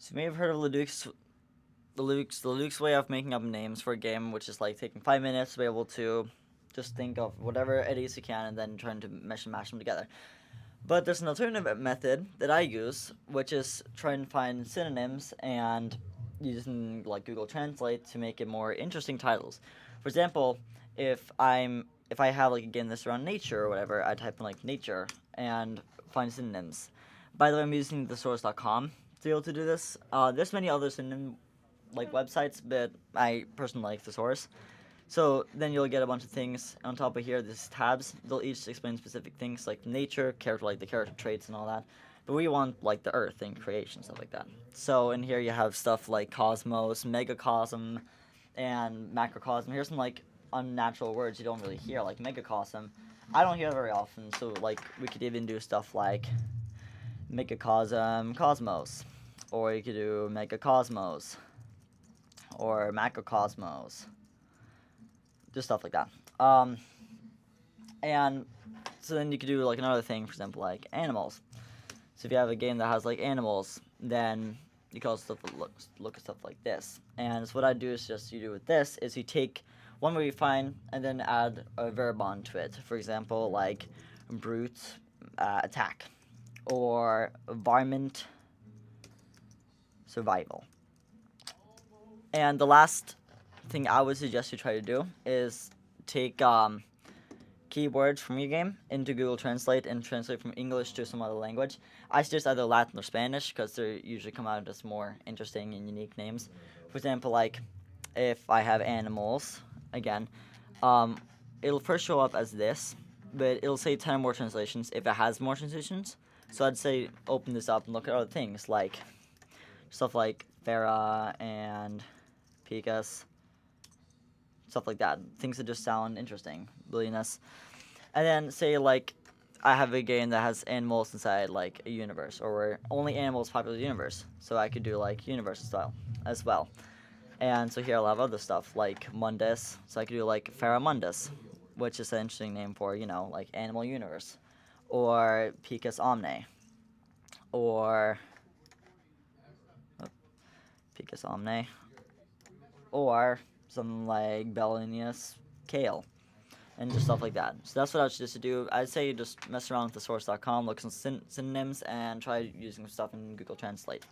So you may have heard of Leduc's way of making up names for a game, which is like taking 5 minutes to be able to just think of whatever ideas you can and then trying to mesh and mash them together. But there's an alternative method that I use, which is trying to find synonyms and using like Google Translate to make it more interesting titles. For example, if I have like a game that's around nature or whatever, I type in like nature and find synonyms. By the way, I'm using thesaurus.com to be able to do this. There's many other synonym like websites, but I personally like thesaurus. So then you'll get a bunch of things on top of here. These tabs, they'll each explain specific things like nature, character, like the character traits and all that. But we want like the earth and creation, stuff like that. So in here you have stuff like cosmos, megacosm, and macrocosm. Here's some like unnatural words you don't really hear, like megacosm. I don't hear it very often, so like we could even do stuff like megacosm cosmos, or you could do megacosmos, or macrocosmos, just stuff like that. And so then you could do like another thing, for example, like animals. So if you have a game that has like animals, then you can also look at stuff like this. And so what I do is just you do with this is you take one word you find and then add a verb onto it. For example, like brute attack, or varmint survival. And the last thing I would suggest you try to do is take keywords from your game into Google Translate and translate from English to some other language. I suggest either Latin or Spanish because they usually come out as more interesting and unique names. For example, like if I have animals, again, it'll first show up as this, but it'll say 10 more translations if it has more translations. So I'd say open this up and look at other things like stuff like Farah and Picas, stuff like that. Things that just sound interesting, billioness. And then say like I have a game that has animals inside like a universe, or where only animals populate the universe. So I could do like universe style as well. And so here I'll have other stuff like Mundus. So I could do like Faramundus, which is an interesting name for, like animal universe. Or Picus Omne. Or Picus Omne. Or something like Bellinius Kale. And just stuff like that. So that's what I would suggest to do. I'd say you just mess around with thesaurus.com, look at some synonyms, and try using stuff in Google Translate.